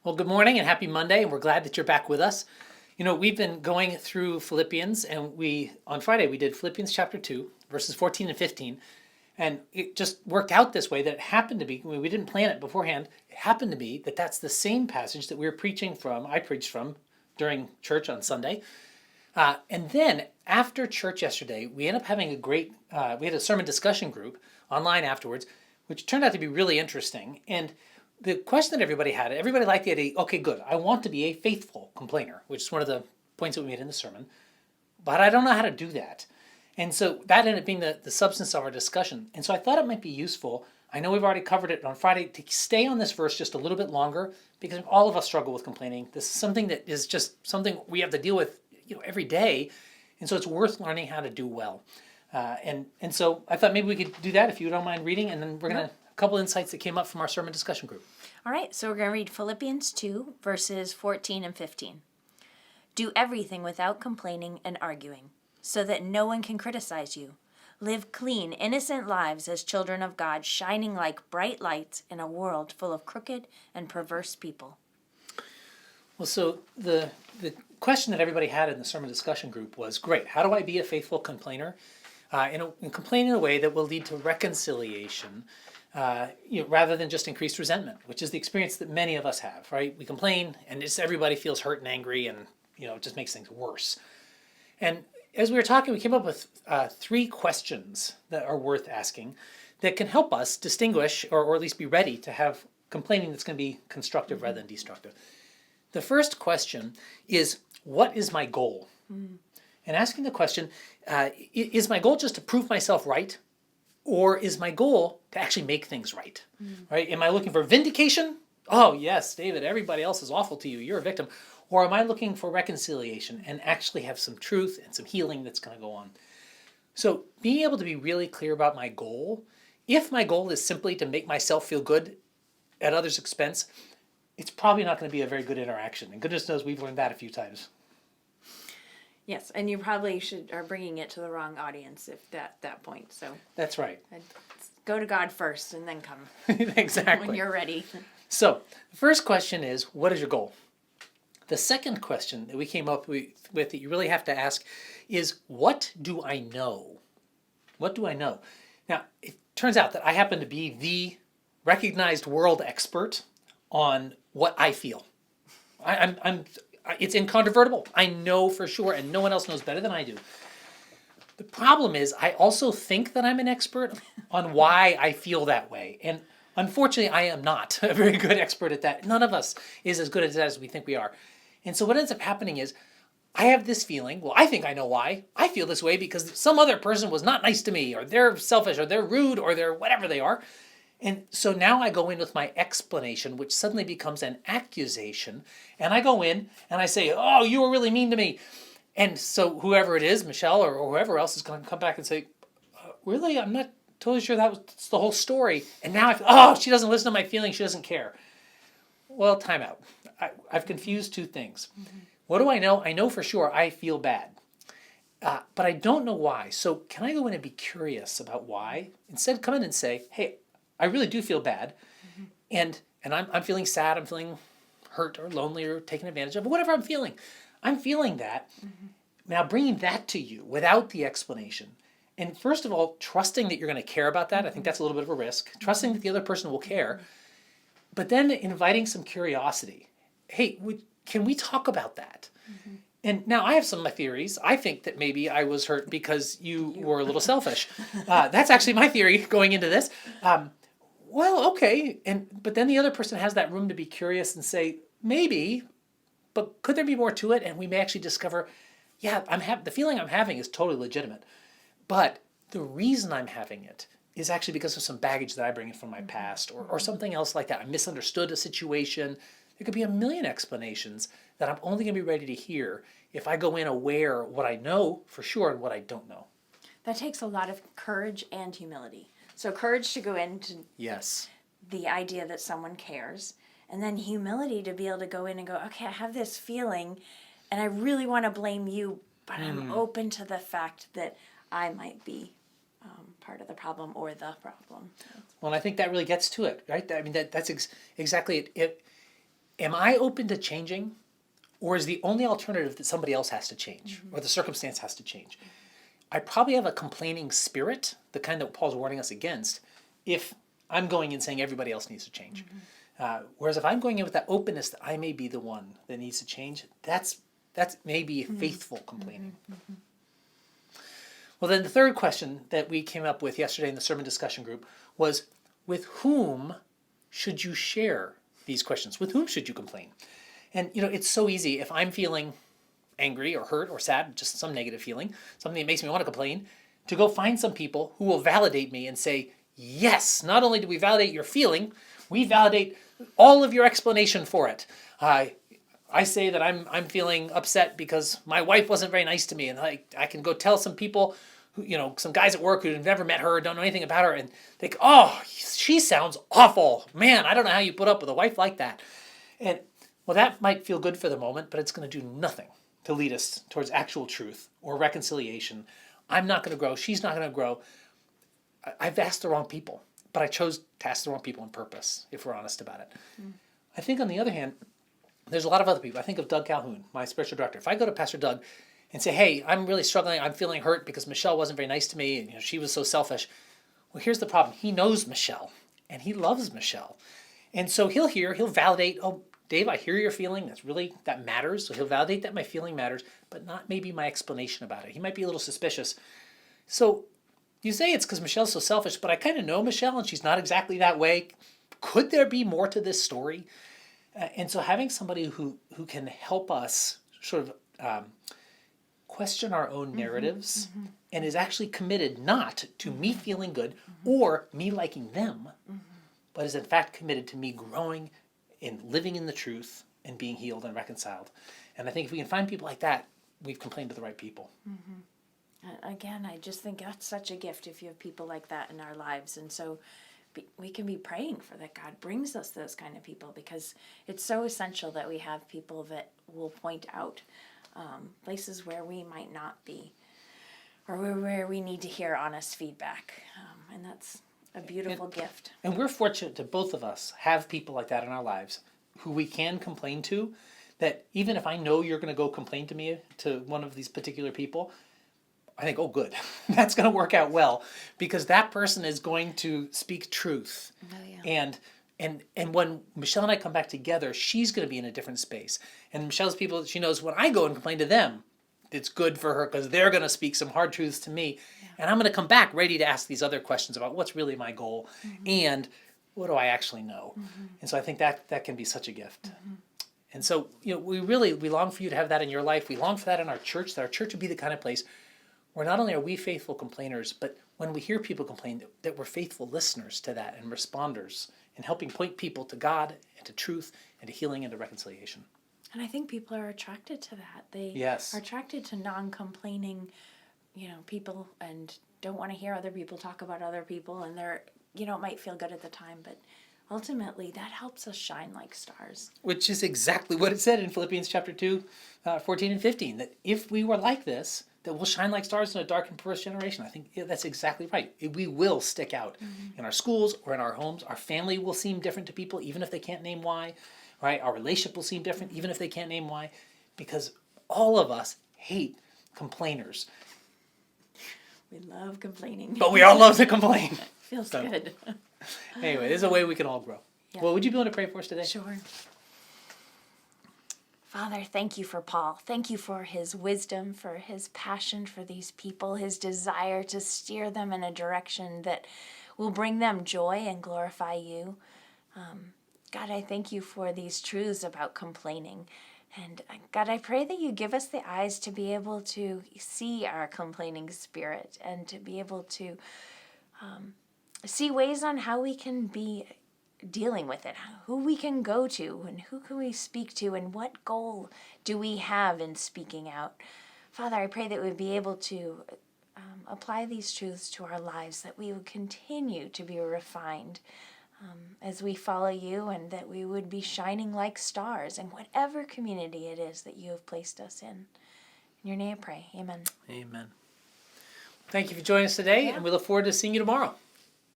Well, good morning and happy Monday, and we're glad that you're back with us. We've been going through Philippians, and on Friday we did Philippians chapter 2, verses 14 and 15. And it just worked out this way that it happened to be, we didn't plan it beforehand, it happened to be that that's the same passage that I preached from during church on Sunday. And then after church yesterday, we ended up having we had a sermon discussion group online afterwards, which turned out to be really interesting. And the question that everybody liked the idea, okay, good, I want to be a faithful complainer, which is one of the points that we made in the sermon, but I don't know how to do that. And so that ended up being the substance of our discussion. And so I thought it might be useful, I know we've already covered it on Friday, to stay on this verse just a little bit longer, because all of us struggle with complaining. This is something that is just something we have to deal with every day, and so it's worth learning how to do well. And so I thought maybe we could do that if you don't mind reading, and then we're going to a couple insights that came up from our sermon discussion group. All right, so we're going to read Philippians 2, verses 14 and 15. Do everything without complaining and arguing, so that no one can criticize you. Live clean, innocent lives as children of God, shining like bright lights in a world full of crooked and perverse people. Well, so the question that everybody had in the sermon discussion group was, great, how do I be a faithful complainer? And complain in a way that will lead to reconciliation, rather than just increased resentment, which is the experience that many of us have, right? We complain, and everybody feels hurt and angry, and it just makes things worse. And as we were talking, we came up with 3 questions that are worth asking that can help us distinguish, or at least be ready to have complaining that's going to be constructive rather than destructive. The first question is, what is my goal? Mm. And asking the question, is my goal just to prove myself right? Or is my goal to actually make things right? Mm. Right? Am I looking for vindication? Oh, yes, David, everybody else is awful to you. You're a victim. Or am I looking for reconciliation and actually have some truth and some healing that's going to go on? So being able to be really clear about my goal, if my goal is simply to make myself feel good at others' expense, it's probably not going to be a very good interaction. And goodness knows we've learned that a few times. Yes, and you probably are bringing it to the wrong audience if that point. So that's right. Go to God first and then come. Exactly. When you're ready. So the first question is, what is your goal? The second question that we came up with that you really have to ask is, what do I know? What do I know? Now, it turns out that I happen to be the recognized world expert on what I feel. It's incontrovertible. I know for sure, and no one else knows better than I do. The problem is, I also think that I'm an expert on why I feel that way. And unfortunately, I am not a very good expert at that. None of us is as good at that as we think we are. And so what ends up happening is, I have this feeling, well, I think I know why. I feel this way because some other person was not nice to me, or they're selfish, or they're rude, or they're whatever they are. And so now I go in with my explanation, which suddenly becomes an accusation. And I go in and I say, oh, you were really mean to me. And so whoever it is, Michelle or whoever else, is going to come back and say, really? I'm not totally sure that's the whole story. And now she doesn't listen to my feelings. She doesn't care. Well, time out. I've confused 2 things. Mm-hmm. What do I know? I know for sure I feel bad. But I don't know why. So can I go in and be curious about why? Instead, come in and say, hey, I really do feel bad, mm-hmm. and I'm feeling sad, I'm feeling hurt or lonely or taken advantage of, whatever I'm feeling that. Mm-hmm. Now bringing that to you without the explanation, and first of all, trusting that you're going to care about that. Mm-hmm. I think that's a little bit of a risk. Mm-hmm. Trusting that the other person will care, but then inviting some curiosity. Hey, can we talk about that? Mm-hmm. And now I have some of my theories. I think that maybe I was hurt because you were a little selfish. That's actually my theory going into this. Well, okay, but then the other person has that room to be curious and say, maybe, but could there be more to it? And we may actually discover, yeah, the feeling I'm having is totally legitimate, but the reason I'm having it is actually because of some baggage that I bring in from my past, or something else like that. I misunderstood a situation. There could be a million explanations that I'm only going to be ready to hear if I go in aware of what I know for sure and what I don't know. That takes a lot of courage and humility. So courage to go into the idea that someone cares, and then humility to be able to go in and go, okay, I have this feeling, and I really want to blame you, but I'm open to the fact that I might be part of the problem or the problem. Well, and I think that really gets to it, right? I mean, that's exactly it. am I open to changing? Or is the only alternative that somebody else has to change or the circumstance has to change? I probably have a complaining spirit, the kind that Paul's warning us against, if I'm going in saying everybody else needs to change. Whereas if I'm going in with that openness that I may be the one that needs to change, that's maybe faithful complaining. Well, then the third question that we came up with yesterday in the sermon discussion group was, with whom should you share these questions? With whom should you complain? And, it's so easy if I'm feeling angry or hurt or sad, just some negative feeling, something that makes me want to complain, to go find some people who will validate me and say, yes, not only do we validate your feeling, we validate all of your explanation for it. I say that I'm feeling upset because my wife wasn't very nice to me, and I can go tell some people, some guys at work who have never met her, don't know anything about her, and think, oh, she sounds awful. Man, I don't know how you put up with a wife like that. And well, that might feel good for the moment, but it's going to do nothing to lead us towards actual truth or reconciliation. I'm not going to grow. She's not going to grow. I've asked the wrong people, but I chose to ask the wrong people on purpose, if we're honest about it. I think on the other hand, there's a lot of other people. I think of Doug Calhoun, my spiritual director. If I go to Pastor Doug and say, hey, I'm really struggling, I'm feeling hurt because Michelle wasn't very nice to me, and she was so selfish. Well, here's the problem. He knows Michelle, and he loves Michelle. And so he'll validate, oh, Dave, I hear your feeling. That matters. So he'll validate that my feeling matters, but not maybe my explanation about it. He might be a little suspicious. So you say it's because Michelle's so selfish, but I kind of know Michelle and she's not exactly that way. Could there be more to this story? And so having somebody who can help us sort of question our own narratives and is actually committed not to me feeling good or me liking them, but is in fact committed to me growing in living in the truth and being healed and reconciled. And I think if we can find people like that, we've complained to the right people. Again, I just think that's such a gift if you have people like that in our lives. And so we can be praying for that God brings us those kind of people, because it's so essential that we have people that will point out places where we might not be, or where we need to hear honest feedback. And that's a beautiful gift. And we're fortunate to both of us have people like that in our lives who we can complain to, that even if I know you're going to go complain to me, to one of these particular people, I think, oh, good, that's going to work out well, because that person is going to speak truth. Oh, yeah. And when Michelle and I come back together, she's going to be in a different space. And Michelle's people, she knows when I go and complain to them, it's good for her because they're going to speak some hard truths to me. Yeah. And I'm going to come back ready to ask these other questions about what's really my goal and what do I actually know. And so I think that can be such a gift. And so, we long for you to have that in your life. We long for that in our church, that our church would be the kind of place where not only are we faithful complainers, but when we hear people complain, that we're faithful listeners to that and responders in helping point people to God and to truth and to healing and to reconciliation. And I think people are attracted to that. They are attracted to non-complaining, people, and don't want to hear other people talk about other people. And they're, it might feel good at the time, but ultimately that helps us shine like stars. Which is exactly what it said in Philippians chapter 2, 14 and 15, that if we were like this, that we'll shine like stars in a dark and perverse generation. I think that's exactly right. We will stick out in our schools or in our homes. Our family will seem different to people, even if they can't name why. Right? Our relationship will seem different, even if they can't name why, because all of us hate complainers. We love complaining. But we all love to complain. Feels good. Anyway, there's a way we can all grow. Yeah. Well, would you be willing to pray for us today? Sure. Father, thank you for Paul. Thank you for his wisdom, for his passion for these people, his desire to steer them in a direction that will bring them joy and glorify you. God, I thank you for these truths about complaining. And God, I pray that you give us the eyes to be able to see our complaining spirit and to be able to see ways on how we can be dealing with it, who we can go to and who can we speak to and what goal do we have in speaking out. Father, I pray that we'd be able to apply these truths to our lives, that we would continue to be refined as we follow you, and that we would be shining like stars in whatever community it is that you have placed us in. In your name I pray. Amen. Amen. Thank you for joining us today, and we look forward to seeing you tomorrow.